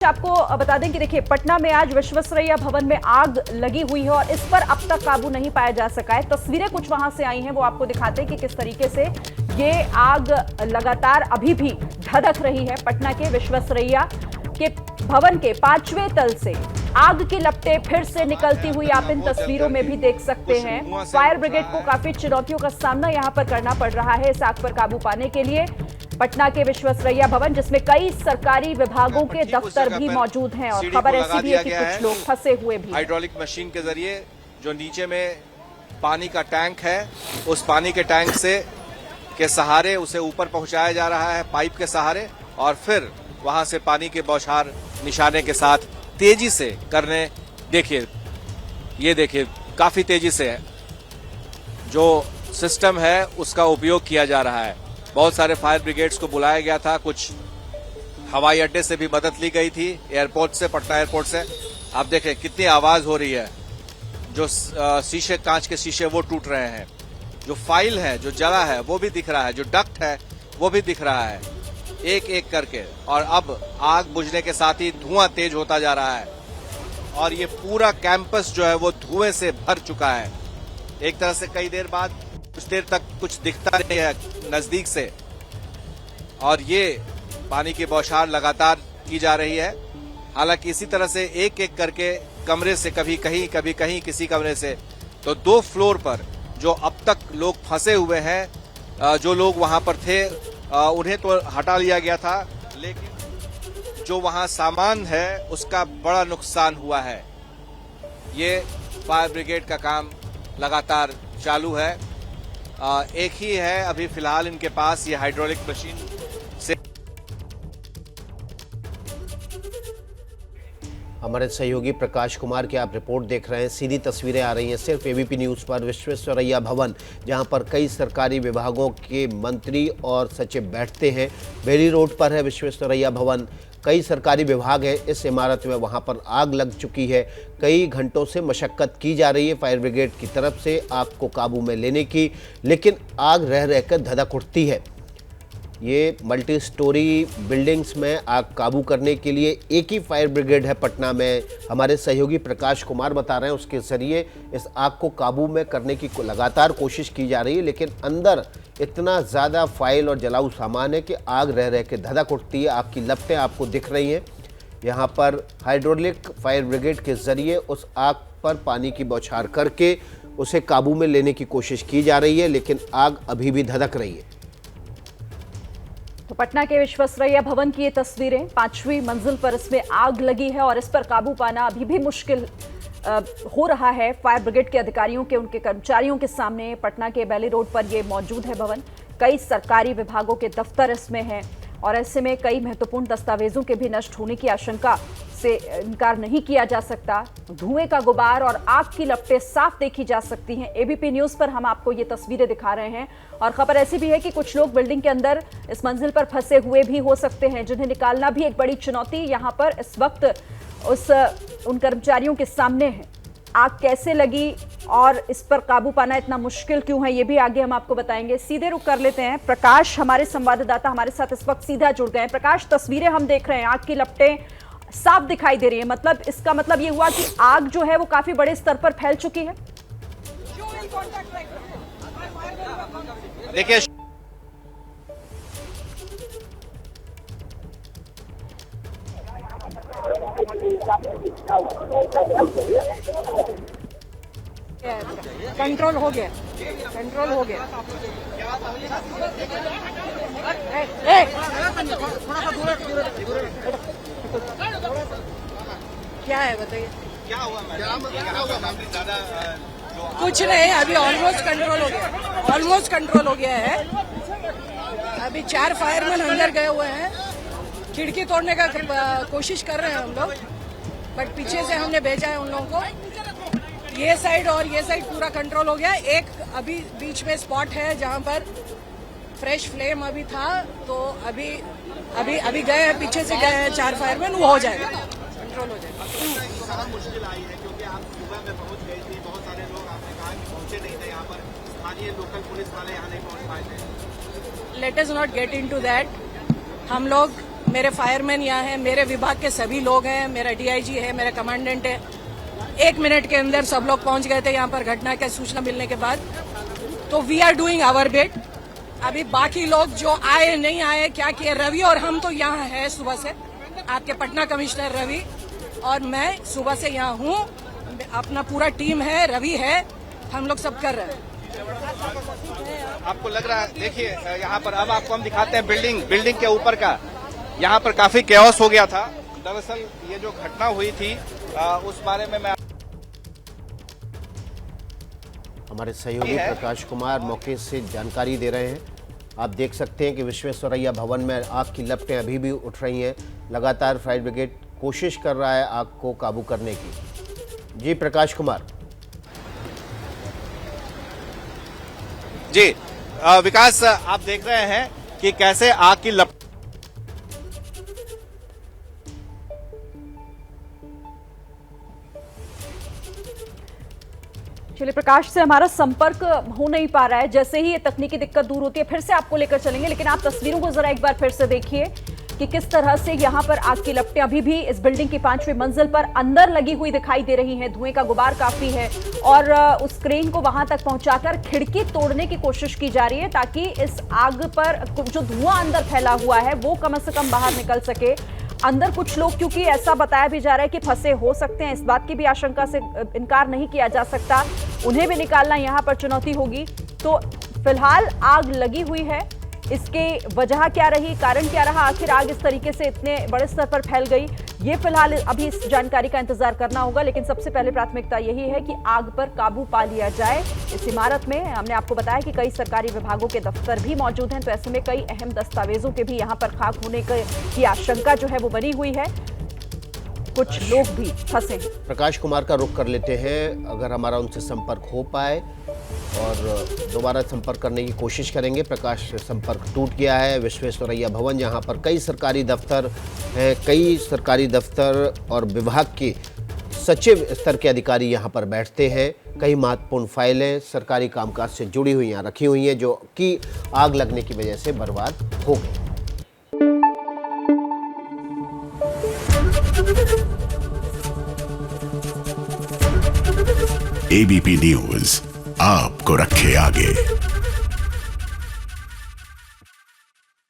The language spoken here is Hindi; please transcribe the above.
आपको बता दें कि देखिए पटना में आज विश्वेश्वरैया भवन में आग लगी हुई है और इस पर अब तक काबू नहीं पाया जा सका है। तस्वीरें कुछ वहां से आई हैं, वो आपको दिखाते हैं कि किस तरीके से ये आग लगातार अभी भी धधक रही है। पटना के विश्वेश्वरैया के भवन के 5वें तल से आग की लपटें फिर से निकलती हुई आप इन तस्वीरों में भी देख सकते हैं। फायर ब्रिगेड को काफी चुनौतियों का सामना यहां पर करना पड़ रहा है इस आग पर काबू पाने के लिए। पटना के विश्वेश्वरैया भवन जिसमें कई सरकारी विभागों के दफ्तर भी मौजूद हैं और खबर ऐसी भी है कि कुछ लोग फंसे हुए भी। हाइड्रोलिक मशीन के जरिए जो नीचे में पानी का टैंक है, उस पानी के टैंक से के सहारे उसे ऊपर पहुंचाया जा रहा है पाइप के सहारे, और फिर वहां से पानी के बौछार निशाने के साथ तेजी से करने। देखिए, ये देखिए काफी तेजी से जो सिस्टम है उसका उपयोग किया जा रहा है। बहुत सारे फायर ब्रिगेड्स को बुलाया गया था, कुछ हवाई अड्डे से भी मदद ली गई थी, एयरपोर्ट से, पटना एयरपोर्ट से। आप देखें कितनी आवाज हो रही है, जो शीशे, कांच के शीशे वो टूट रहे हैं, जो फाइल है जो जला है वो भी दिख रहा है, जो डक्ट है वो भी दिख रहा है, एक एक करके। और अब आग बुझने के साथ ही धुआं तेज होता जा रहा है और ये पूरा कैंपस जो है वो धुएं से भर चुका है। एक तरह से कई देर बाद कुछ देर तक कुछ दिखता नहीं है नजदीक से, और ये पानी की बौछार लगातार की जा रही है। हालांकि इसी तरह से एक एक करके कमरे से, कभी कहीं कभी कहीं किसी कमरे से, तो 2 फ्लोर पर जो अब तक लोग फंसे हुए हैं, जो लोग वहां पर थे उन्हें तो हटा लिया गया था, लेकिन जो वहां सामान है उसका बड़ा नुकसान हुआ है। ये फायर ब्रिगेड का काम लगातार चालू है। एक ही है अभी फिलहाल इनके पास, ये हाइड्रोलिक मशीन से। हमारे सहयोगी प्रकाश कुमार की आप रिपोर्ट देख रहे हैं। सीधी तस्वीरें आ रही हैं सिर्फ एबीपी न्यूज़ पर विश्वेश्वरैया भवन, जहां पर कई सरकारी विभागों के मंत्री और सचिव बैठते हैं। बेली रोड पर है विश्वेश्वरैया भवन, कई सरकारी विभाग हैं इस इमारत में। वहां पर आग लग चुकी है, कई घंटों से मशक्कत की जा रही है फायर ब्रिगेड की तरफ से आग को काबू में लेने की, लेकिन आग रह रहकर धधक उठती है। ये मल्टी स्टोरी बिल्डिंग्स में आग काबू करने के लिए एक ही फायर ब्रिगेड है पटना में। हमारे सहयोगी प्रकाश कुमार बता रहे हैं उसके ज़रिए इस आग को काबू में करने की लगातार कोशिश की जा रही है, लेकिन अंदर इतना ज़्यादा फाइल और जलाऊ सामान है कि आग रह रह के धधक उठती है। आग की लपटें आपको दिख रही हैं। यहाँ पर हाइड्रोलिक फायर ब्रिगेड के ज़रिए उस आग पर पानी की बौछार करके उसे काबू में लेने की कोशिश की जा रही है, लेकिन आग अभी भी धधक रही है। तो पटना के विश्वेश्वरैया भवन की ये तस्वीरें, 5वीं मंजिल पर इसमें आग लगी है और इस पर काबू पाना अभी भी मुश्किल हो रहा है फायर ब्रिगेड के अधिकारियों के, उनके कर्मचारियों के सामने। पटना के बेली रोड पर ये मौजूद है भवन, कई सरकारी विभागों के दफ्तर इसमें हैं और ऐसे में कई महत्वपूर्ण दस्तावेजों के भी नष्ट होने की आशंका से इनकार नहीं किया जा सकता। धुएं का गुबार और आग की लपटें साफ देखी जा सकती हैं। एबीपी न्यूज़ पर हम आपको ये तस्वीरें दिखा रहे हैं और खबर ऐसी भी है कि कुछ लोग बिल्डिंग के अंदर इस मंजिल पर फंसे हुए भी हो सकते हैं, जिन्हें निकालना भी एक बड़ी चुनौती यहाँ पर इस वक्त उन कर्मचारियों के सामने है। आग कैसे लगी और इस पर काबू पाना इतना मुश्किल क्यों है, ये भी आगे हम आपको बताएंगे। सीधे रुख कर लेते हैं, प्रकाश हमारे संवाददाता हमारे साथ इस वक्त सीधा जुड़ गए हैं। प्रकाश, तस्वीरें हम देख रहे हैं, आग की लपटें साफ दिखाई दे रही है, मतलब इसका मतलब ये हुआ कि आग जो है वो काफी बड़े स्तर पर फैल चुकी है। देखिए, कंट्रोल हो गया, कंट्रोल हो गया। क्या है बताइए, क्या हुआ मैम? ज्यादा कुछ नहीं, अभी ऑलमोस्ट कंट्रोल हो गया, ऑलमोस्ट कंट्रोल हो गया है। अभी 4 फायरमैन अंदर गए हुए हैं, खिड़की तोड़ने का कोशिश कर रहे हैं हम लोग, बट पीछे से हमने भेजा है उन लोगों को। ये साइड और ये साइड पूरा कंट्रोल हो गया। एक अभी बीच में स्पॉट है जहां पर फ्रेश फ्लेम अभी था, तो अभी अभी अभी गए हैं, पीछे से गए हैं 4 फायरमैन, वो हो जाएगा, कंट्रोल हो जाएगा। मुश्किल आई है क्योंकि आप सुबह में पहुंच गई थी, बहुत सारे लोग आपने कहा कि पहुंचे नहीं थे यहाँ पर, स्थानीय लोकल पुलिस वाले यहाँ नहीं पहुंच पाए थे। Let us not get into that. हम लोग मेरे फायरमैन यहाँ हैं, मेरे विभाग के सभी लोग हैं, मेरा डीआईजी है, मेरा कमांडेंट है। 1 मिनट के अंदर सब लोग पहुंच गए थे यहाँ पर घटना की सूचना मिलने के बाद। तो we are doing our bit. अभी बाकी लोग जो आए नहीं आए, क्या किए, रवि और हम तो यहाँ है सुबह से, आपके पटना कमिश्नर रवि और मैं सुबह से यहाँ हूँ, अपना पूरा टीम है, रवि है, हम लोग सब कर रहे हैं। आपको लग रहा है, देखिए यहाँ पर अब आपको हम दिखाते हैं बिल्डिंग के ऊपर का। यहाँ पर काफी कैओस हो गया था। दरअसल ये जो घटना हुई थी उस बारे में मैं हमारे सहयोगी प्रकाश कुमार मौके से जानकारी दे रहे हैं। आप देख सकते हैं कि विश्वेश्वरैया भवन में आग की लपटें अभी भी उठ रही हैं। लगातार फायर ब्रिगेड कोशिश कर रहा है आग को काबू करने की। जी प्रकाश कुमार। जी विकास, आप देख रहे हैं कि कैसे आग की लपट चलिए, प्रकाश से हमारा संपर्क हो नहीं पा रहा है। जैसे ही ये तकनीकी दिक्कत दूर होती है फिर से आपको लेकर चलेंगे, लेकिन आप तस्वीरों को जरा एक बार फिर से देखिए कि किस तरह से यहाँ पर आग की लपटें अभी भी इस बिल्डिंग की 5वीं मंजिल पर अंदर लगी हुई दिखाई दे रही हैं। धुएं का गुबार काफी है और उस क्रेन को वहां तक पहुंचाकर खिड़की तोड़ने की कोशिश की जा रही है ताकि इस आग पर जो धुआं अंदर फैला हुआ है वो कम से कम बाहर निकल सके। अंदर कुछ लोग, क्योंकि ऐसा बताया भी जा रहा है कि फंसे हो सकते हैं, इस बात की भी आशंका से इनकार नहीं किया जा सकता, उन्हें भी निकालना यहां पर चुनौती होगी। तो फिलहाल आग लगी हुई है, इसके वजह क्या रही, कारण क्या रहा, आखिर आग इस तरीके से इतने बड़े स्तर पर फैल गई, ये फिलहाल अभी इस जानकारी का इंतजार करना होगा। लेकिन सबसे पहले प्राथमिकता यही है कि आग पर काबू पा लिया जाए। इस इमारत में हमने आपको बताया कि कई सरकारी विभागों के दफ्तर भी मौजूद हैं, तो ऐसे में कई अहम दस्तावेजों के भी यहाँ पर खाक होने की आशंका जो है वो बनी हुई है। कुछ लोग भी फंसे हैं। प्रकाश कुमार का रुख कर लेते हैं, अगर हमारा उनसे संपर्क हो पाए और दोबारा संपर्क करने की कोशिश करेंगे। प्रकाश से संपर्क टूट गया है। विश्वेश्वरैया भवन, जहां पर कई सरकारी दफ्तर हैं, कई सरकारी दफ्तर और विभाग के सचिव स्तर के अधिकारी यहां पर बैठते हैं। कई महत्वपूर्ण फाइलें सरकारी कामकाज से जुड़ी हुई यहाँ रखी हुई हैं जो कि आग लगने की वजह से बर्बाद हो गई। एबीपी न्यूज आपको रखे आगे।